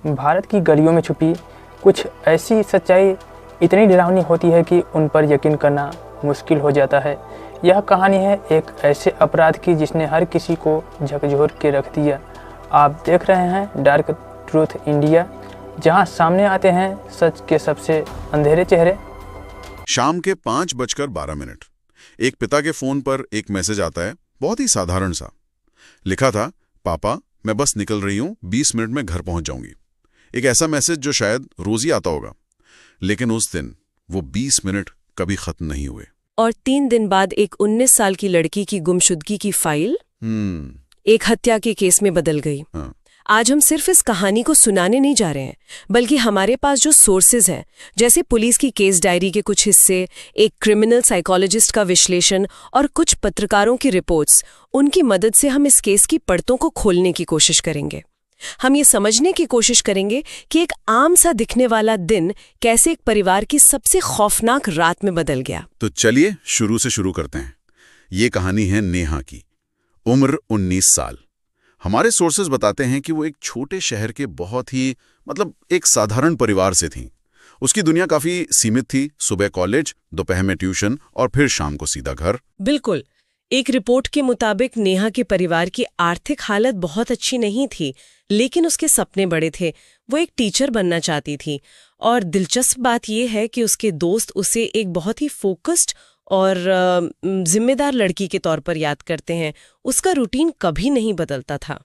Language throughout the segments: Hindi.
भारत की गलियों में छुपी कुछ ऐसी सच्चाई इतनी डरावनी होती है कि उन पर यकीन करना मुश्किल हो जाता है। यह कहानी है एक ऐसे अपराध की जिसने हर किसी को झकझोर के रख दिया। आप देख रहे हैं डार्क ट्रूथ इंडिया, जहां सामने आते हैं सच के सबसे अंधेरे चेहरे। शाम के 5:12 एक पिता के फोन पर एक मैसेज आता है, बहुत ही साधारण सा। लिखा था, पापा मैं बस निकल रही हूं, 20 मिनट में घर पहुंच जाऊंगी। एक ऐसा मैसेज जो शायद रोज ही आता होगा, लेकिन उस दिन वो 20 मिनट कभी खत्म नहीं हुए। और 3 दिन बाद एक 19 साल की लड़की की गुमशुदगी की फाइल एक हत्या के केस में बदल गई। हाँ। आज हम सिर्फ इस कहानी को सुनाने नहीं जा रहे हैं, बल्कि हमारे पास जो सोर्सेज हैं, जैसे पुलिस की केस डायरी के कुछ हिस्से, एक क्रिमिनल साइकोलॉजिस्ट का विश्लेषण और कुछ पत्रकारों की रिपोर्ट्स, उनकी मदद से हम इस केस की परतों को खोलने की कोशिश करेंगे। हम ये समझने की कोशिश करेंगे कि एक आम सा दिखने वाला दिन कैसे एक परिवार की सबसे खौफनाक रात में बदल गया। तो चलिए शुरू से शुरू करते हैं। ये कहानी है नेहा की। उम्र 19 साल। हमारे सोर्सेज बताते हैं कि वो एक छोटे शहर के बहुत ही एक साधारण परिवार से थीं। उसकी दुनिया काफी सीमित थी। सुबह कॉलेज, दोपहर में ट्यूशन और फिर शाम को सीधा घर। बिल्कुल। एक रिपोर्ट के मुताबिक नेहा के परिवार की आर्थिक हालत बहुत अच्छी नहीं थी, लेकिन उसके सपने बड़े थे। वो एक टीचर बनना चाहती थी, और दिलचस्प बात यह है कि उसके दोस्त उसे एक बहुत ही फोकस्ड और जिम्मेदार लड़की के तौर पर याद करते हैं। उसका रूटीन कभी नहीं बदलता था।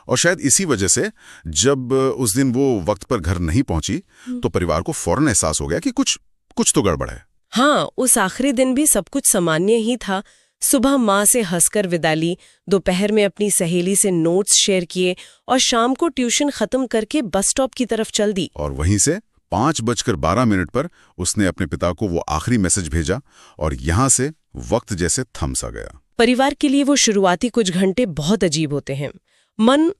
और शायद इसी वजह से जब उस दिन वो वक्त पर घर नहीं पहुंची तो परिवार को फौरन एहसास हो गया कि कुछ तो गड़बड़ है। हाँ, उस आखिरी दिन भी सब कुछ सामान्य ही था। सुबह माँ से हंसकर विदा ली, दोपहर में अपनी सहेली से नोट्स शेयर किए और शाम को ट्यूशन खत्म करके बस स्टॉप की तरफ चल दी। और वहीं से 5:12 पर उसने अपने पिता को वो आखिरी मैसेज भेजा, और यहां से वक्त जैसे थम सा गया। परिवार के लिए वो शुरुआती कुछ घंटे बहुत अजीब होते हैं। मन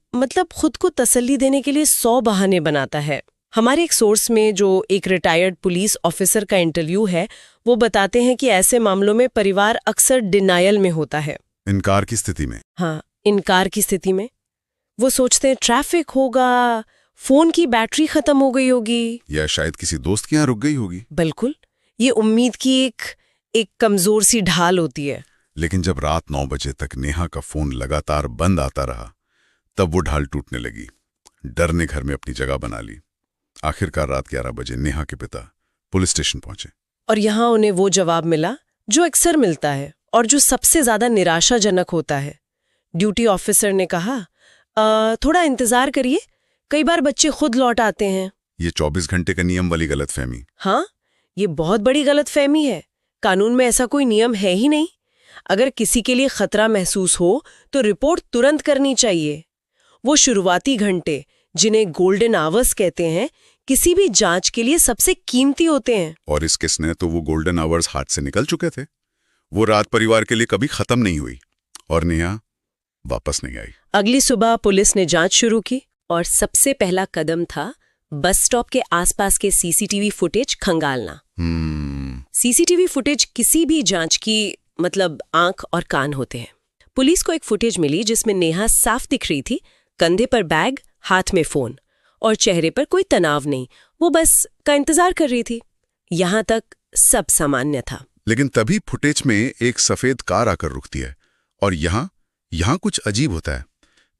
खुद को तसल्ली देने के लिए 100 बहाने बनाता है। हमारे एक सोर्स में जो एक रिटायर्ड पुलिस ऑफिसर का इंटरव्यू है, वो बताते हैं कि ऐसे मामलों में परिवार अक्सर डिनायल में होता है। इनकार की स्थिति में। हाँ, इनकार की स्थिति में। वो सोचते हैं ट्रैफिक होगा, फोन की बैटरी खत्म हो गई होगी, या शायद किसी दोस्त के यहाँ रुक गई होगी। बिल्कुल, ये उम्मीद की एक कमजोर सी ढाल होती है। लेकिन जब रात 9 बजे तक नेहा का फोन लगातार बंद आता रहा, तब वो ढाल टूटने लगी। डर ने घर में अपनी जगह बना ली। आखिरकार रात 11 बजे नेहा के पिता पुलिस स्टेशन पहुंचे, और यहाँ उन्हें वो जवाब मिला जो अक्सर मिलता है और जो सबसे ज्यादा निराशाजनक होता है। ड्यूटी ऑफिसर ने कहा, थोड़ा इंतजार करिए, कई बार बच्चे खुद लौट आते हैं। ये 24 घंटे का नियम वाली गलतफहमी। हाँ, ये बहुत बड़ी गलतफहमी है। कानून में ऐसा कोई नियम है ही नहीं। अगर किसी के लिए खतरा महसूस हो तो रिपोर्ट तुरंत करनी चाहिए। वो शुरुआती घंटे, जिन्हें गोल्डन आवर्स कहते हैं, किसी भी जांच के लिए सबसे कीमती होते हैं। और इस केस ने तो वो गोल्डन आवर्स हाथ से निकल चुके थे। वो रात परिवार के लिए कभी खत्म नहीं हुई, और नेहा वापस नहीं आई। अगली सुबह पुलिस ने जांच शुरू की, और सबसे पहला कदम था बस स्टॉप के आसपास के सीसीटीवी फुटेज खंगालना। सीसीटीवी फुटेज किसी भी जांच की आंख और कान होते हैं। पुलिस को एक फुटेज मिली जिसमें नेहा साफ दिख रही थी, कंधे पर बैग, हाथ में फोन, और चेहरे पर कोई तनाव नहीं। वो बस का इंतजार कर रही थी। यहां तक सब सामान्य था। लेकिन तभी फुटेज में एक सफेद कार आकर रुकती है, और यहाँ कुछ अजीब होता है।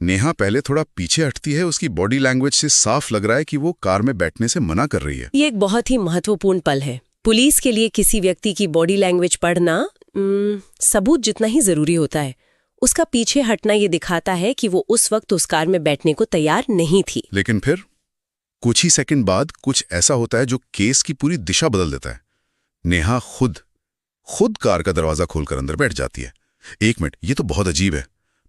नेहा पहले थोड़ा पीछे हटती है। उसकी बॉडी लैंग्वेज से साफ लग रहा है कि वो कार में बैठने से मना कर रही है। ये एक बहुत ही महत्वपूर्ण पल है। पुलिस के लिए किसी व्यक्ति की बॉडी लैंग्वेज पढ़ना सबूत जितना ही जरूरी होता है। उसका पीछे हटना ये दिखाता है कि वो उस वक्त उस कार में बैठने को तैयार नहीं थी। लेकिन फिर कुछ ही सेकंड बाद कुछ ऐसा होता है जो केस की पूरी दिशा बदल देता है। नेहा खुद कार का दरवाजा खोलकर अंदर बैठ जाती है। 1 मिनट, ये तो बहुत अजीब है।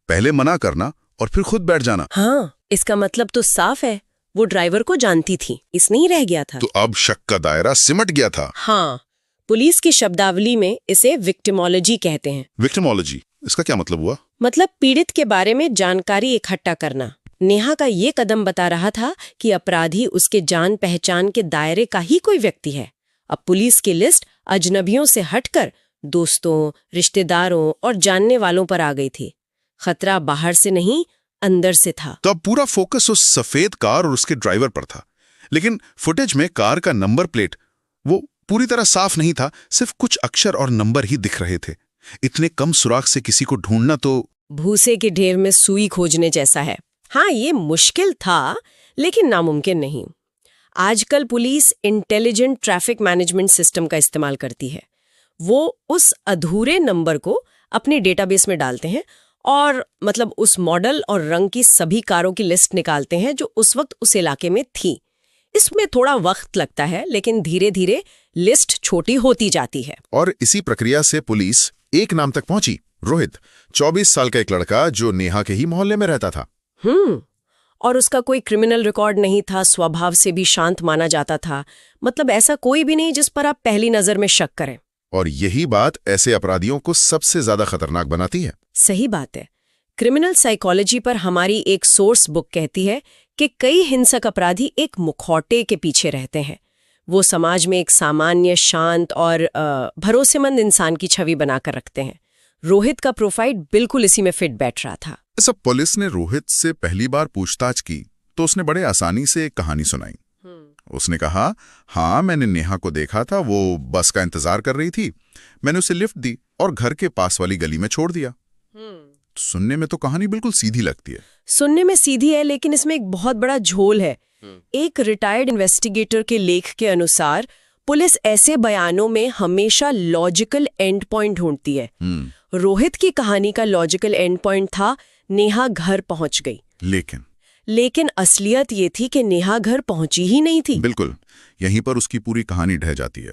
पहले मना करना और फिर खुद बैठ जाना। हाँ, इसका मतलब तो साफ है, वो ड्राइवर को जानती थी, इसने ही रह गया था। तो अब शक का दायरा सिमट गया था। हाँ, पुलिस की शब्दावली में इसे विक्टिमोलॉजी कहते हैं। विक्टिमोलॉजी, इसका क्या मतलब हुआ? पीड़ित के बारे में जानकारी इकट्ठा करना। नेहा का ये कदम बता रहा था कि अपराधी उसके जान पहचान के दायरे का ही कोई व्यक्ति है। अब पुलिस की लिस्ट अजनबियों से हटकर दोस्तों, रिश्तेदारों और जानने वालों पर आ गई थी। खतरा बाहर से नहीं अंदर से था। तो अब पूरा फोकस उस सफेद कार और उसके ड्राइवर पर था। लेकिन फुटेज में कार का नंबर प्लेट वो पूरी तरह साफ नहीं था, सिर्फ कुछ अक्षर और नंबर ही दिख रहे थे। इतने कम सुराग से किसी को ढूंढना तो भूसे के ढेर में सुई खोजने जैसा है। हाँ, ये मुश्किल था, लेकिन नामुमकिन नहीं। आजकल police intelligent traffic management system का इस्तेमाल करती है। वो उस अधूरे नंबर को अपने डेटाबेस में डालते हैं और मतलब उस मॉडल और रंग की सभी कारों की लिस्ट निकालते हैं जो उस वक्त उस इलाके में थी। इसमें थोड़ा वक्त लगता है, लेकिन धीरे धीरे लिस्ट छोटी होती जाती है। और इसी प्रक्रिया से पुलिस एक नाम तक पहुंची, रोहित, 24 साल का एक लड़का जो नेहा के ही मोहल्ले में रहता था। और उसका कोई क्रिमिनल रिकॉर्ड नहीं था, स्वभाव से भी शांत माना जाता था। मतलब ऐसा कोई भी नहीं जिस पर आप पहली नजर में शक करें। और यही बात ऐसे अपराधियों को सबसे ज्यादा खतरनाक बनाती है। सही बात है। क्रिमिनल साइकोलॉजी पर हमारी एक सोर्स बुक कहती है कि कई हिंसक अपराधी एक मुखौटे के पीछे रहते हैं। वो समाज में एक सामान्य, शांत और भरोसेमंद इंसान की छवि बनाकर रखते हैं। रोहित का प्रोफाइल बिल्कुल इसी में फिट बैठ रहा था। जब पुलिस ने रोहित से पहली बार पूछताछ की तो उसने बड़े आसानी से एक कहानी सुनाई। उसने कहा, हाँ, मैंने नेहा को देखा था, वो बस का इंतजार कर रही थी। मैंने उसे लिफ्ट दी और घर के पास वाली गली में छोड़ दिया। सुनने में तो कहानी बिल्कुल सीधी लगती है। सुनने में सीधी है, लेकिन इसमें एक बहुत बड़ा झोल है। एक रिटायर्ड इन्वेस्टिगेटर के लेख के अनुसार पुलिस ऐसे बयानों में हमेशा लॉजिकल एंड पॉइंट ढूंढती है। रोहित की कहानी का लॉजिकल एंड पॉइंट था नेहा घर पहुंच गई। लेकिन असलियत ये थी कि नेहा घर पहुंची ही नहीं थी। बिल्कुल, यहीं पर उसकी पूरी कहानी ढह जाती है।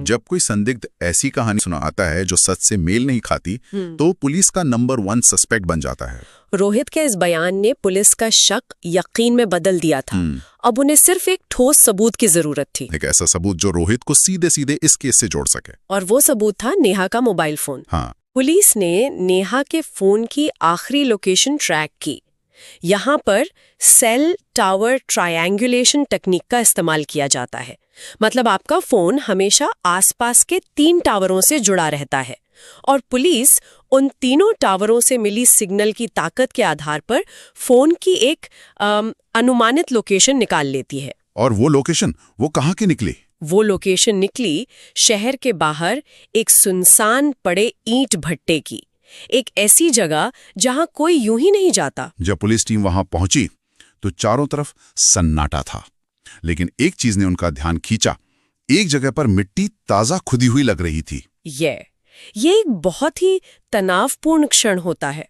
जब कोई संदिग्ध ऐसी कहानी सुनाता है जो सच से मेल नहीं खाती, तो पुलिस का नंबर 1 सस्पेक्ट बन जाता है। रोहित के इस बयान ने पुलिस का शक यकीन में बदल दिया था। अब उन्हें सिर्फ एक ठोस सबूत की जरूरत थी, एक ऐसा सबूत जो रोहित को सीधे सीधे इस केस से जोड़ सके। और वो सबूत था नेहा का मोबाइल फोन। पुलिस ने नेहा के फोन की आखिरी लोकेशन ट्रैक की। यहाँ पर सेल टावर ट्रायंगुलेशन टेक्निक का इस्तेमाल किया जाता है। मतलब आपका फोन हमेशा आसपास के 3 टावरों से जुड़ा रहता है और पुलिस उन तीनों टावरों से मिली सिग्नल की ताकत के आधार पर फोन की एक अनुमानित लोकेशन निकाल लेती है। और वो लोकेशन वो कहाँ की निकली? वो लोकेशन निकली शहर के बाहर एक सुनसान पड़े ईंट भट्टे की, एक ऐसी जगह जहां कोई यूं ही नहीं जाता। जब पुलिस टीम वहां पहुंची तो चारों तरफ सन्नाटा था, लेकिन एक चीज ने उनका ध्यान खींचा। एक जगह पर मिट्टी ताजा खुदी हुई लग रही थी। ये एक बहुत ही तनावपूर्ण क्षण होता है।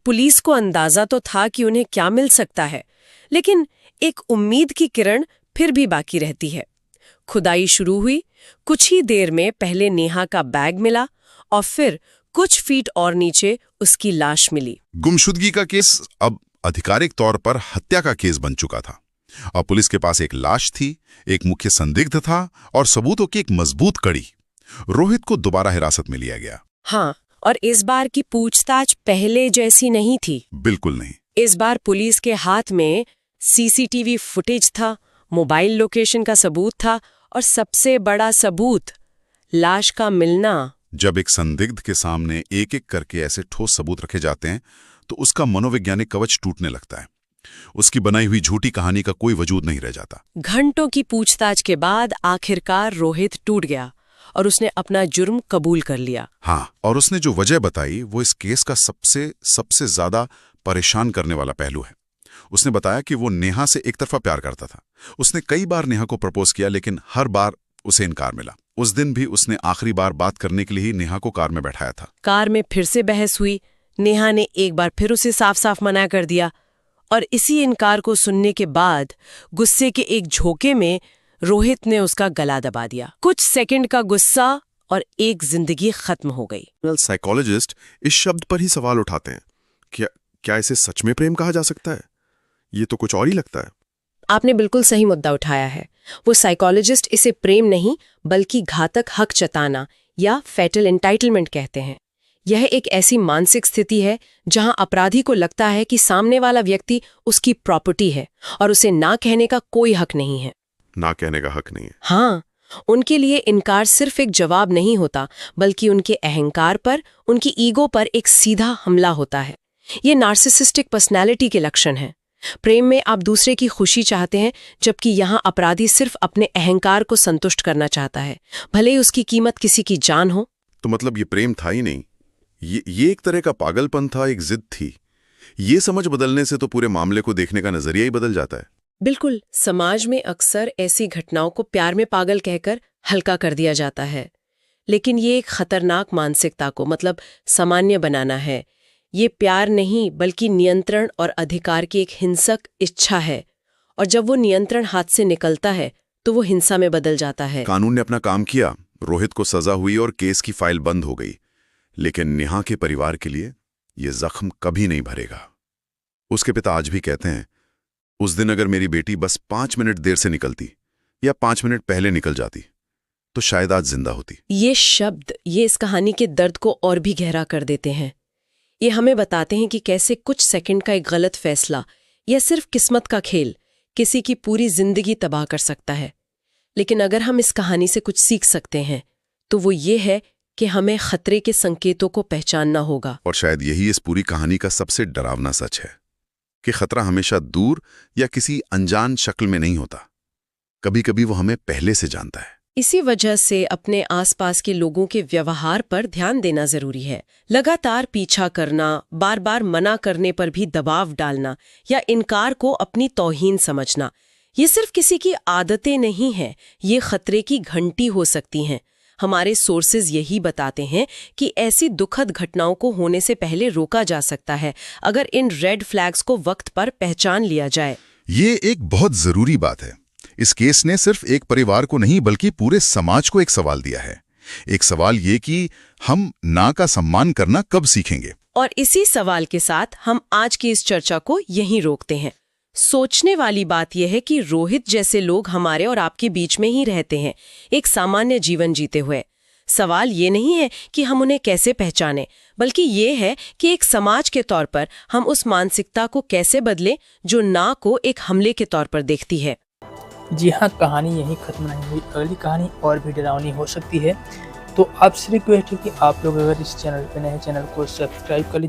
पुलिस को अंदाजा तो था कि उन्हें क्या मिल सकता है, लेकिन एक उम्मीद की किरण फिर भी बाकी रहती है। खुदाई शुरू हुई। कुछ ही देर में पहले नेहा का बैग मिला और फिर कुछ फीट और नीचे उसकी लाश मिली। गुमशुदगी का केस अब आधिकारिक तौर पर हत्या का केस बन चुका था। अब पुलिस के पास एक लाश थी, एक मुख्य संदिग्ध था और सबूतों की एक मजबूत कड़ी। रोहित को दोबारा हिरासत में लिया गया। हाँ, और इस बार की पूछताछ पहले जैसी नहीं थी। बिल्कुल नहीं। इस बार पुलिस के हाथ में सीसीटीवी फुटेज था, मोबाइल लोकेशन का सबूत था और सबसे बड़ा सबूत, लाश का मिलना। जब एक संदिग्ध के सामने एक एक करके ऐसे ठोस सबूत रखे जाते हैं तो उसका मनोवैज्ञानिक कवच टूटने लगता है। उसकी बनाई हुई झूठी कहानी का कोई वजूद नहीं रह जाता। घंटों की पूछताछ के बाद आखिरकार रोहित टूट गया और उसने अपना जुर्म कबूल कर लिया। हाँ, और उसने जो वजह बताई वो इस केस का सबसे ज्यादा परेशान करने वाला पहलू है। उसने बताया कि वो नेहा से एक तरफा प्यार करता था। उसने कई बार नेहा को प्रपोज किया, लेकिन हर बार उसे इनकार मिला। उस दिन भी उसने आखिरी बार बात करने के लिए ही नेहा को कार में बैठाया था। कार में फिर से बहस हुई। नेहा ने एक बार फिर उसे साफ साफ मना कर दिया और इसी इनकार को सुनने के बाद गुस्से के एक झोंके में रोहित ने उसका गला दबा दिया। कुछ सेकंड का गुस्सा और एक जिंदगी खत्म हो गई। साइकोलॉजिस्ट इस शब्द पर ही सवाल उठाते हैं, क्या इसे सच में प्रेम कहा जा सकता है? ये तो कुछ और ही लगता है। आपने बिल्कुल सही मुद्दा उठाया है। वो साइकोलॉजिस्ट इसे प्रेम नहीं बल्कि घातक हक जताना या फैटल एंटाइटलमेंट कहते हैं। यह एक ऐसी मानसिक स्थिति है जहां अपराधी को लगता है कि सामने वाला व्यक्ति उसकी प्रॉपर्टी है और उसे ना कहने का कोई हक नहीं है। ना कहने का हक नहीं है। हाँ, उनके लिए इनकार सिर्फ एक जवाब नहीं होता, बल्कि उनके अहंकार पर, उनकी ईगो पर एक सीधा हमला होता है। ये नार्सिसिस्टिक पर्सनैलिटी के लक्षण हैं। प्रेम में आप दूसरे की खुशी चाहते हैं, जबकि यहाँ अपराधी सिर्फ अपने अहंकार को संतुष्ट करना चाहता है, भले ही उसकी कीमत किसी की जान हो। तो मतलब ये प्रेम था ही नहीं, ये एक तरह का पागलपन था, एक जिद थी। ये समझ बदलने से तो पूरे मामले को देखने का नजरिया ही बदल जाता है। बिल्कुल, समाज में अक्सर ऐसी घटनाओं को प्यार में पागल कहकर हल्का कर दिया जाता है, लेकिन ये एक खतरनाक मानसिकता को मतलब सामान्य बनाना है। ये प्यार नहीं बल्कि नियंत्रण और अधिकार की एक हिंसक इच्छा है, और जब वो नियंत्रण हाथ से निकलता है तो वो हिंसा में बदल जाता है। कानून ने अपना काम किया, रोहित को सजा हुई और केस की फाइल बंद हो गई, लेकिन नेहा के परिवार के लिए ये जख्म कभी नहीं भरेगा। उसके पिता आज भी कहते हैं, उस दिन अगर मेरी बेटी बस 5 मिनट देर से निकलती या 5 मिनट पहले निकल जाती तो शायद आज जिंदा होती। ये शब्द ये इस कहानी के दर्द को और भी गहरा कर देते हैं। ये हमें बताते हैं कि कैसे कुछ सेकंड का एक गलत फैसला या सिर्फ किस्मत का खेल किसी की पूरी जिंदगी तबाह कर सकता है। लेकिन अगर हम इस कहानी से कुछ सीख सकते हैं तो वो ये है कि हमें खतरे के संकेतों को पहचानना होगा। और शायद यही इस पूरी कहानी का सबसे डरावना सच है कि खतरा हमेशा दूर या किसी अनजान शक्ल में नहीं होता, कभी कभी वो हमें पहले से जानता है। इसी वजह से अपने आसपास के लोगों के व्यवहार पर ध्यान देना जरूरी है। लगातार पीछा करना, बार बार मना करने पर भी दबाव डालना या इनकार को अपनी तौहीन समझना, ये सिर्फ किसी की आदतें नहीं हैं, ये खतरे की घंटी हो सकती हैं। हमारे सोर्सेज यही बताते हैं कि ऐसी दुखद घटनाओं को होने से पहले रोका जा सकता है अगर इन रेड फ्लैग्स को वक्त पर पहचान लिया जाए। ये एक बहुत जरूरी बात है। इस केस ने सिर्फ एक परिवार को नहीं बल्कि पूरे समाज को एक सवाल दिया है। एक सवाल ये कि हम ना का सम्मान करना कब सीखेंगे। और इसी सवाल के साथ हम आज की इस चर्चा को यहीं रोकते हैं। सोचने वाली बात यह है कि रोहित जैसे लोग हमारे और आपके बीच में ही रहते हैं, एक सामान्य जीवन जीते हुए। सवाल ये नहीं है कि हम उन्हें कैसे पहचानें, बल्कि ये है कि एक समाज के तौर पर हम उस मानसिकता को कैसे बदलें जो ना को एक हमले के तौर पर देखती है। जी हाँ, कहानी यहीं खत्म नहीं हुई, अगली कहानी और भी डरावनी हो सकती है। तो आपसे रिक्वेस्ट है कि आप लोग अगर इस चैनल पर नए, चैनल को सब्सक्राइब कर लीजिए।